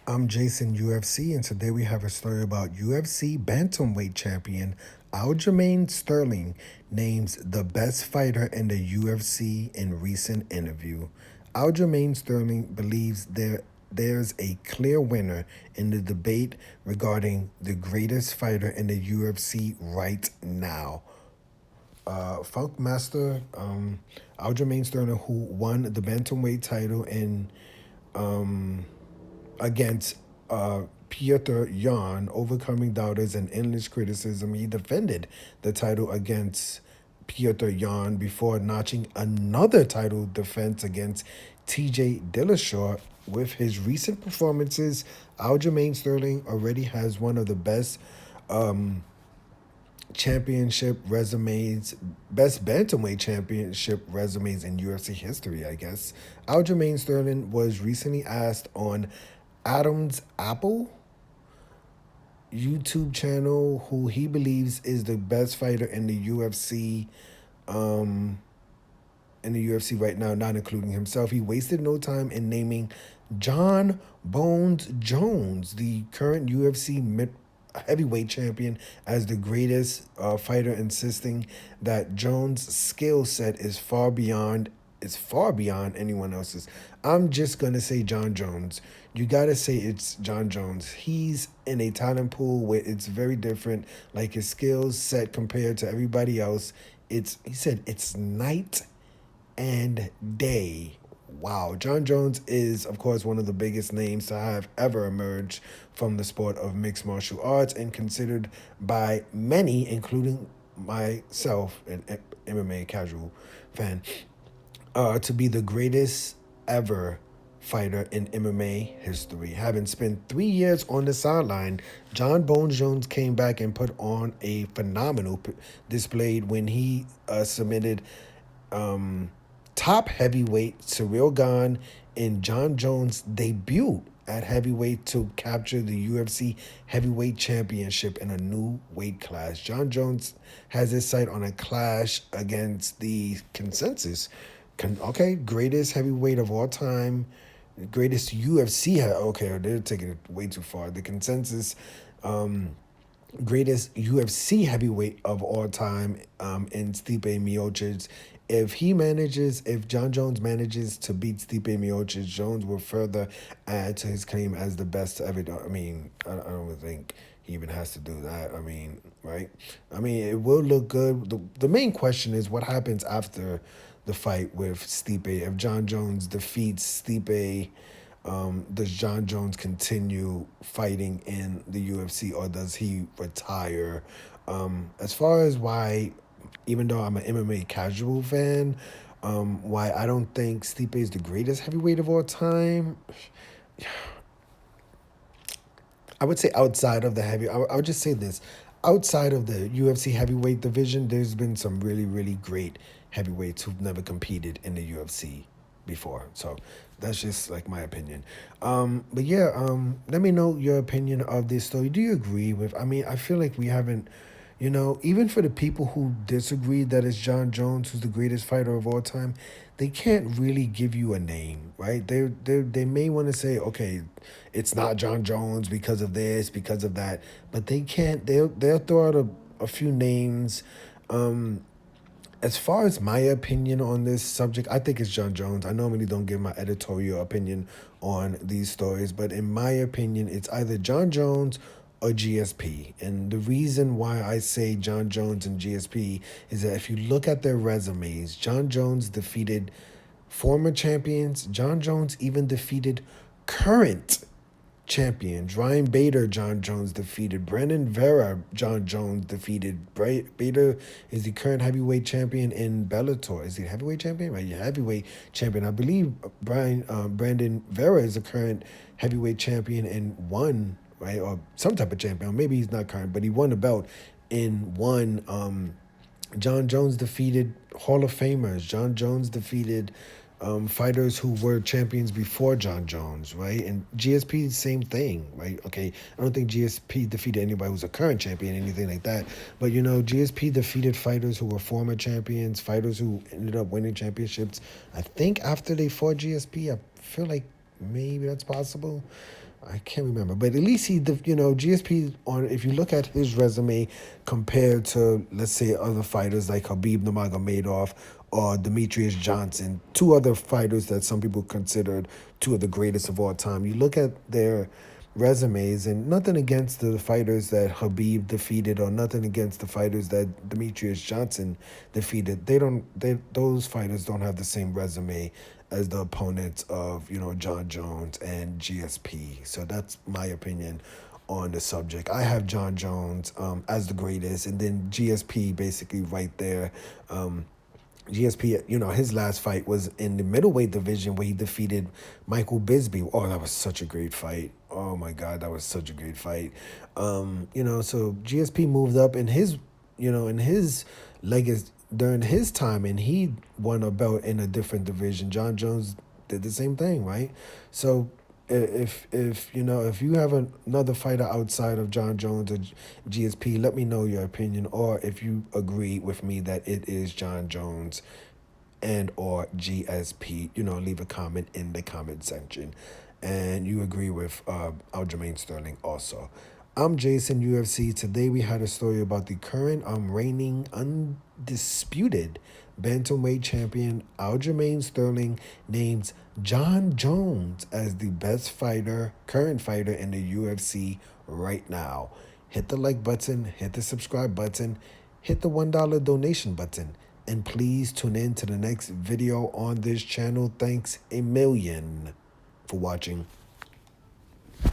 I'm Jason UFC, and today we have a story about UFC bantamweight champion Aljamain Sterling names the best fighter in the UFC in recent interview. Aljamain Sterling believes there's a clear winner in the debate regarding the greatest fighter in the UFC right now. Funk Master Aljamain Sterling, who won the bantamweight title in against Piotr Jan, overcoming doubters and endless criticism. He defended the title against Piotr Jan before notching another title defense against TJ Dillashaw. With his recent performances, Aljamain Sterling already has one of the best championship resumes, best bantamweight championship resumes in UFC history, I guess. Aljamain Sterling was recently asked on Adam's Apple YouTube channel who he believes is the best fighter um, in the UFC right now, not including himself. He wasted no time in naming John Bones Jones, the current UFC heavyweight champion, as the greatest fighter, insisting that Jones' skill set is far beyond anyone else's. I'm just gonna say John Jones. You gotta say it's John Jones. He's in a talent pool where it's very different. Like his skills set compared to everybody else, he said it's night and day. Wow. John Jones is, of course, one of the biggest names to have ever emerged from the sport of mixed martial arts and considered by many, including myself, an MMA casual fan, to be the greatest ever fighter in MMA history. Having spent 3 years on the sideline, John Bones Jones came back and put on a phenomenal display when he submitted top heavyweight Cyril Gane in John Jones' debut at heavyweight to capture the UFC heavyweight championship in a new weight class. John Jones has his sight on a clash against the consensus. Greatest heavyweight of all time, greatest UFC. Okay, they're taking it way too far. The consensus greatest UFC heavyweight of all time in Stipe Miocic. If John Jones manages to beat Stipe Miocic, Jones will further add to his claim as the best to ever. I mean, I don't think he even has to do that. I mean, right? I mean, it will look good. The main question is what happens after the fight with Stipe. If John Jones defeats Stipe, does John Jones continue fighting in the UFC or does he retire? As far as why, even though I'm an MMA casual fan, why I don't think Stipe is the greatest heavyweight of all time, I would say outside of the I would just say this. Outside of the UFC heavyweight division, there's been some really, really great heavyweights who've never competed in the UFC before. So that's just like my opinion. But yeah, let me know your opinion of this story. Do you agree with? I mean, I feel like we haven't, even for the people who disagree that it's John Jones who's the greatest fighter of all time, they can't really give you a name, right? They may want to say, okay, it's not John Jones because of this, because of that, but they can't. They'll throw out a few names. As far as my opinion on this subject, I think it's John Jones. I normally don't give my editorial opinion on these stories, but in my opinion, it's either John Jones or GSP. And the reason why I say John Jones and GSP is that if you look at their resumes, John Jones defeated former champions. John Jones even defeated current champions. Ryan Bader, John Jones defeated. Brandon Vera, John Jones defeated. Bader is the current heavyweight champion in Bellator. Is he heavyweight champion? Right, yeah, heavyweight champion. I believe Brandon Vera is the current heavyweight champion and won, right, or some type of champion. Maybe he's not current, but he won a belt in one. John Jones defeated Hall of Famers. John Jones defeated fighters who were champions before John Jones, right? And GSP, same thing, right? Okay, I don't think GSP defeated anybody who's a current champion, anything like that. But, GSP defeated fighters who were former champions, fighters who ended up winning championships. I think after they fought GSP, I feel like maybe that's possible. I can't remember, but at least GSP on. If you look at his resume compared to, let's say, other fighters like Khabib Nurmagomedov or Demetrius Johnson, two other fighters that some people considered two of the greatest of all time. You look at their resumes, and nothing against the fighters that Khabib defeated, or nothing against the fighters that Demetrius Johnson defeated. Those fighters don't have the same resume as the opponents of John Jones and GSP. So that's my opinion on the subject. I have John Jones as the greatest, and then GSP basically right there. GSP, his last fight was in the middleweight division where he defeated Michael Bisping. Oh, that was such a great fight. Oh my God, that was such a great fight. So GSP moved up in his legacy during his time, and he won a belt in a different division. John Jones did the same thing, right? So if you have another fighter outside of John Jones or GSP, let me know your opinion, or if you agree with me that it is John Jones and or GSP, leave a comment in the comment section. And you agree with Aljamain Sterling also. I'm Jason UFC. Today we had a story about the current reigning undisputed bantamweight champion Aljamain Sterling names John Jones as the best current fighter in the UFC right now. Hit the like button, hit the subscribe button, hit the $1 donation button, and please tune in to the next video on this channel. Thanks a million for watching.